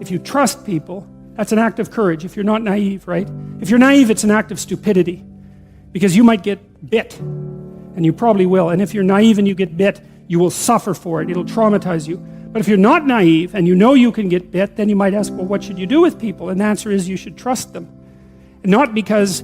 if you trust people, that's an act of courage. If you're not naive, right? If you're naive, it's an act of stupidity. Because you might get bit, and you probably will. And if you're naive and you get bit, you will suffer for it. It'll traumatize you. But if you're not naive and you know you can get bit, then you might ask, well, what should you do with people? And the answer is you should trust them. And not because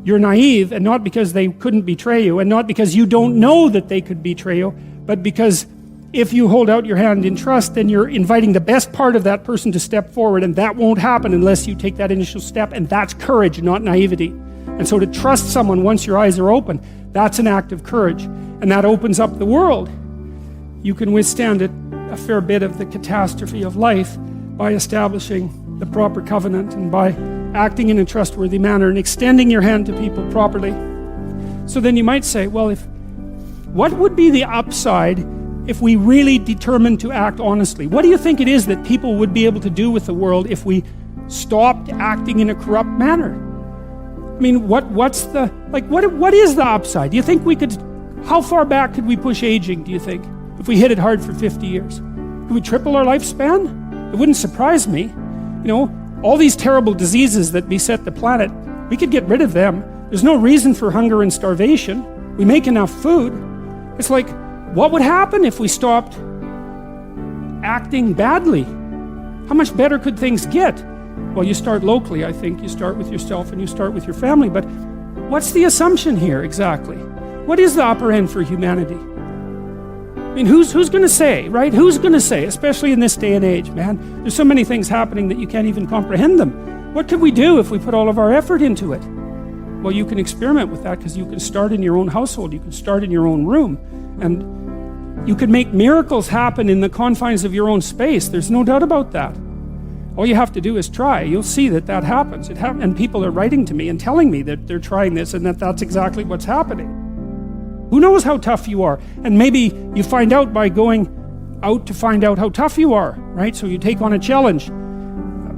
you're naive, and not because they couldn't betray you, and not because you don't know that they could betray you, but because if you hold out your hand in trust, then you're inviting the best part of that person to step forward, and that won't happen unless you take that initial step, and that's courage, not naivety. And so to trust someone once your eyes are open, that's an act of courage, and that opens up the world. You can withstand a fair bit of the catastrophe of life by establishing the proper covenant and by acting in a trustworthy manner and extending your hand to people properly. So then you might say, well, what would be the upside if we really determined to act honestly? What do you think it is that people would be able to do with the world if we stopped acting in a corrupt manner? I mean, what is the upside? Do you think we could, how far back could we push aging, do you think, if we hit it hard for 50 years? Could we triple our lifespan? It wouldn't surprise me. You know, all these terrible diseases that beset the planet, we could get rid of them. There's no reason for hunger and starvation. We make enough food. It's like, what would happen if we stopped acting badly? How much better could things get? Well, you start locally, I think. You start with yourself and you start with your family. But what's the assumption here exactly? What is the upper end for humanity? I mean, who's going to say, right? Who's going to say, especially in this day and age, man? There's so many things happening that you can't even comprehend them. What could we do if we put all of our effort into it? Well, you can experiment with that because you can start in your own household. You can start in your own room. And you can make miracles happen in the confines of your own space. There's no doubt about that. All you have to do is try. You'll see that happens. And people are writing to me and telling me that they're trying this and that that's exactly what's happening. Who knows how tough you are? And maybe you find out by going out to find out how tough you are, right? So you take on a challenge,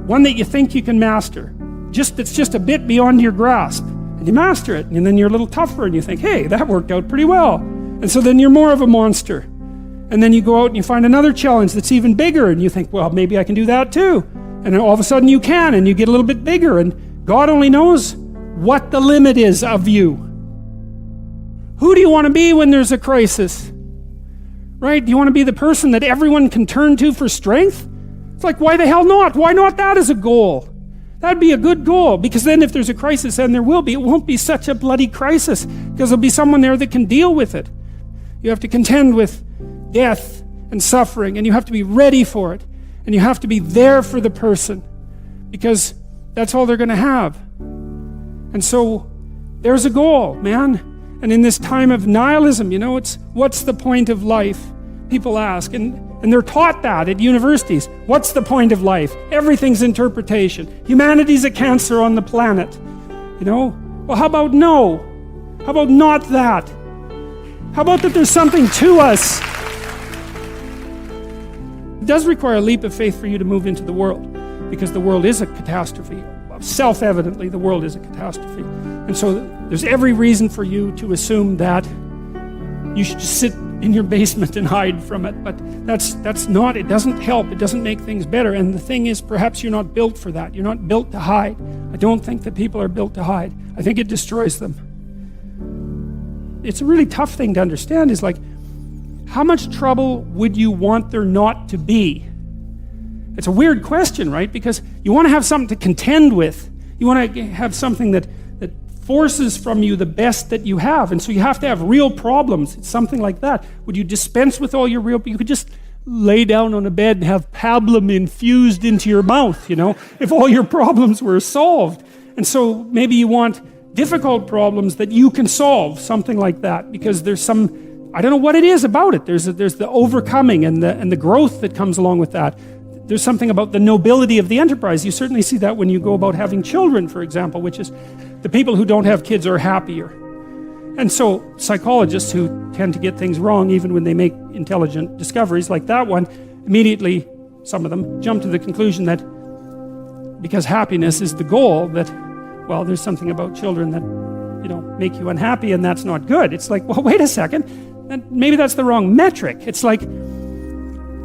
one that you think you can master, that's just a bit beyond your grasp, and you master it, and then you're a little tougher, and you think, hey, that worked out pretty well. And so then you're more of a monster. And then you go out and you find another challenge that's even bigger, and you think, well, maybe I can do that too. And then all of a sudden you can, and you get a little bit bigger, and God only knows what the limit is of you. Who do you want to be when there's a crisis? Right? Do you want to be the person that everyone can turn to for strength? It's like, why the hell not? Why not that as a goal? That'd be a good goal, because then if there's a crisis, and there will be, it won't be such a bloody crisis, because there'll be someone there that can deal with it. You have to contend with death and suffering, and you have to be ready for it, and you have to be there for the person, because that's all they're going to have. And so there's a goal, man. And in this time of nihilism, you know, it's what's the point of life? People ask, and they're taught that at universities. What's the point of life? Everything's interpretation. Humanity's a cancer on the planet. You know? Well, how about no? How about not that? How about that there's something to us? It does require a leap of faith for you to move into the world, because the world is a catastrophe. Self-evidently, the world is a catastrophe. And so there's every reason for you to assume that you should just sit in your basement and hide from it. But that's not, it doesn't help. It doesn't make things better. And the thing is, perhaps you're not built for that. You're not built to hide. I don't think that people are built to hide. I think it destroys them. It's a really tough thing to understand, is like, how much trouble would you want there not to be? It's a weird question, right? Because you want to have something to contend with. You want to have something that forces from you the best that you have. And so you have to have real problems. It's something like that. Would you dispense with all your real... You could just lay down on a bed and have pablum infused into your mouth, you know, if all your problems were solved. And so maybe you want difficult problems that you can solve, something like that, because there's some... I don't know what it is about it. There's the overcoming and the growth that comes along with that. There's something about the nobility of the enterprise. You certainly see that when you go about having children, for example, which is the people who don't have kids are happier. And so psychologists who tend to get things wrong even when they make intelligent discoveries like that one, immediately, some of them, jump to the conclusion that because happiness is the goal, that, well, there's something about children that, you know, make you unhappy, and that's not good. It's like, well, wait a second. Maybe that's the wrong metric. It's like,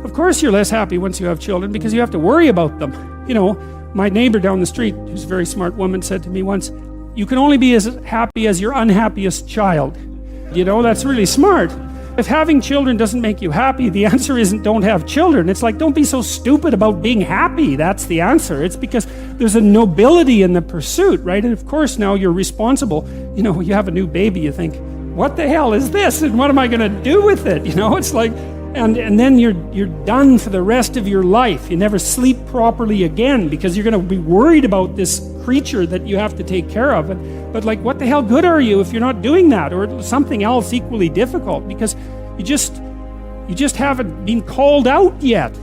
Of course you're less happy once you have children because you have to worry about them. You know, my neighbor down the street, who's a very smart woman, said to me once, you can only be as happy as your unhappiest child. You know, that's really smart. If having children doesn't make you happy, the answer isn't don't have children. It's like, don't be so stupid about being happy. That's the answer. It's because there's a nobility in the pursuit, right? And of course now you're responsible. You know, you have a new baby, you think, what the hell is this? And what am I going to do with it? You know, it's like, and then you're done for the rest of your life. You never sleep properly again because you're going to be worried about this creature that you have to take care of. But like, what the hell good are you if you're not doing that, or something else equally difficult? Because you just haven't been called out yet,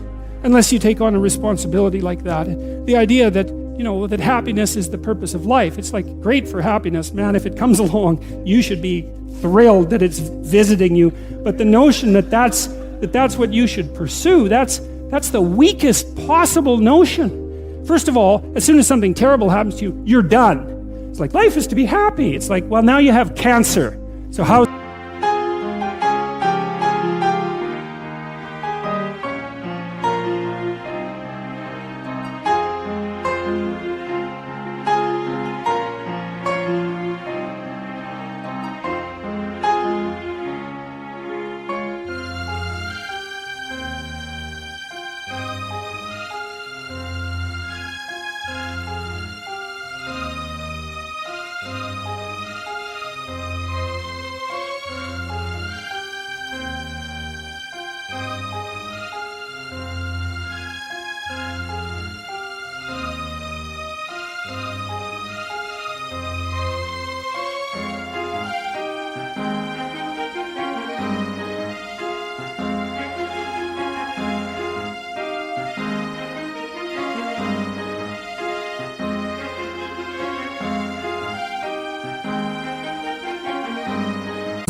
unless you take on a responsibility like that. The idea that, you know, that happiness is the purpose of life. It's like, great for happiness, man. If it comes along, you should be thrilled that it's visiting you. But the notion that that's what you should pursue, that's the weakest possible notion. First of all, as soon as something terrible happens to you, you're done. It's like, life is to be happy. It's like, well, now you have cancer. So how...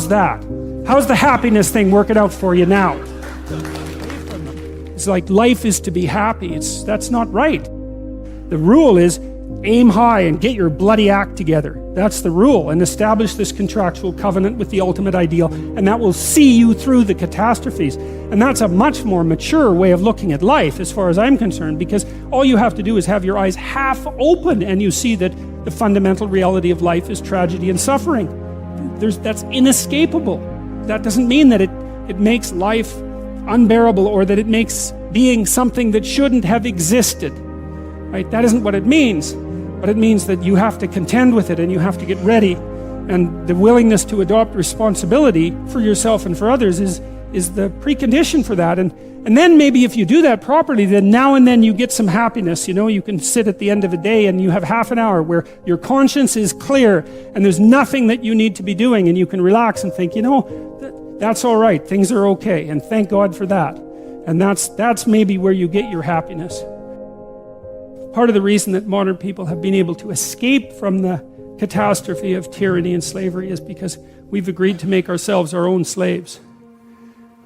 that? How's the happiness thing working out for you now? It's like, life is to be happy. That's not right. The rule is aim high and get your bloody act together. That's the rule. And establish this contractual covenant with the ultimate ideal, and that will see you through the catastrophes. And that's a much more mature way of looking at life as far as I'm concerned, because all you have to do is have your eyes half open and you see that the fundamental reality of life is tragedy and suffering. That's inescapable. That doesn't mean that it makes life unbearable, or that it makes being something that shouldn't have existed. Right? That isn't what it means. But it means that you have to contend with it, and you have to get ready. And the willingness to adopt responsibility for yourself and for others is the precondition for that. And then maybe if you do that properly, then now and then you get some happiness. You know, you can sit at the end of a day and you have half an hour where your conscience is clear and there's nothing that you need to be doing, and you can relax and think, you know, that's all right. Things are okay, and thank God for that. And that's maybe where you get your happiness. Part of the reason that modern people have been able to escape from the catastrophe of tyranny and slavery is because we've agreed to make ourselves our own slaves.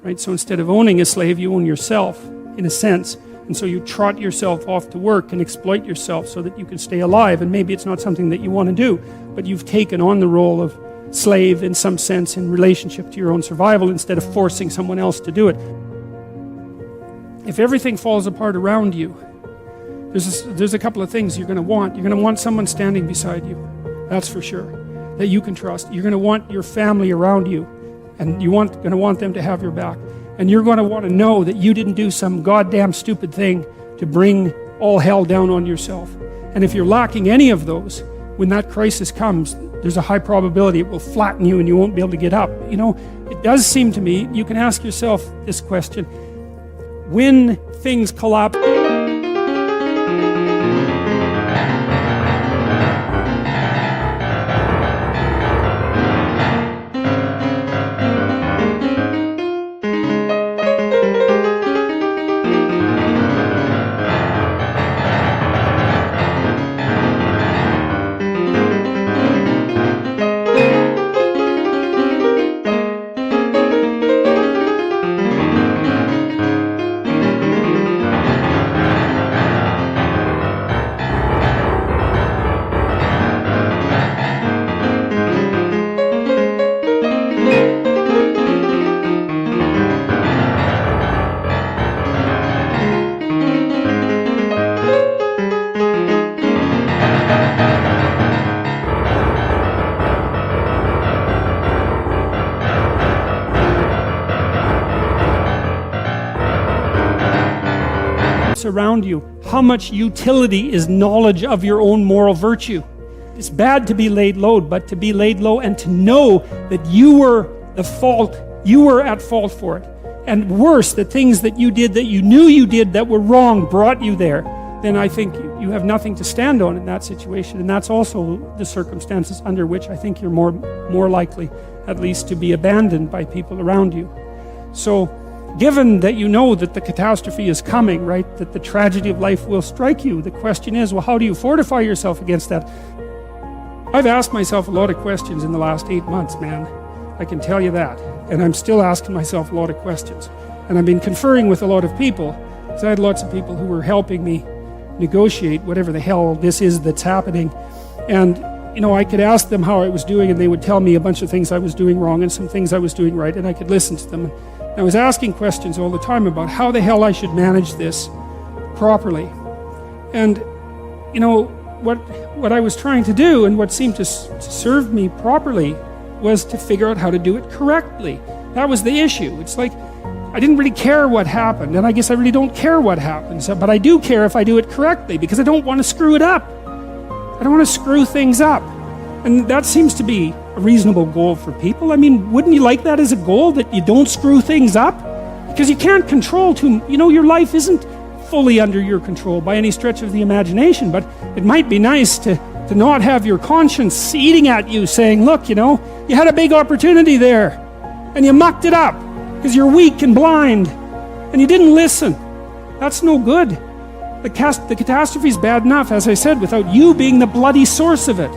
Right? So instead of owning a slave, you own yourself, in a sense. And so you trot yourself off to work and exploit yourself so that you can stay alive. And maybe it's not something that you want to do, but you've taken on the role of slave in some sense in relationship to your own survival, instead of forcing someone else to do it. If everything falls apart around you, there's a couple of things you're going to want. You're going to want someone standing beside you, that's for sure, that you can trust. You're going to want your family around you, and you're going to want them to have your back. And you're going to want to know that you didn't do some goddamn stupid thing to bring all hell down on yourself. And if you're lacking any of those, when that crisis comes, there's a high probability it will flatten you and you won't be able to get up. You know, it does seem to me, you can ask yourself this question: when things collapse, universe around you, how much utility is knowledge of your own moral virtue. It's bad to be laid low, but to be laid low and to know that you were at fault for it. And worse, the things that you did that you knew you did that were wrong brought you there, then I think you have nothing to stand on in that situation. And that's also the circumstances under which I think you're more likely, at least, to be abandoned by people around you. So, given that you know that the catastrophe is coming, right, that the tragedy of life will strike you, the question is, well, how do you fortify yourself against that? I've asked myself a lot of questions in the last 8 months, man. I can tell you that. And I'm still asking myself a lot of questions. And I've been conferring with a lot of people, because I had lots of people who were helping me negotiate whatever the hell this is that's happening. And, you know, I could ask them how I was doing, and they would tell me a bunch of things I was doing wrong and some things I was doing right, and I could listen to them. I was asking questions all the time about how the hell I should manage this properly. And, you know, what I was trying to do, and what seemed to serve me properly, was to figure out how to do it correctly. That was the issue. It's like, I didn't really care what happened, and I guess I really don't care what happens, but I do care if I do it correctly, because I don't want to screw it up. I don't want to screw things up. And that seems to be a reasonable goal for people. I mean, wouldn't you like that as a goal, that you don't screw things up? Because you can't control your life isn't fully under your control by any stretch of the imagination, but it might be nice to not have your conscience eating at you saying, look, you had a big opportunity there, and you mucked it up because you're weak and blind, and you didn't listen. That's no good. The catastrophe is bad enough, as I said, without you being the bloody source of it.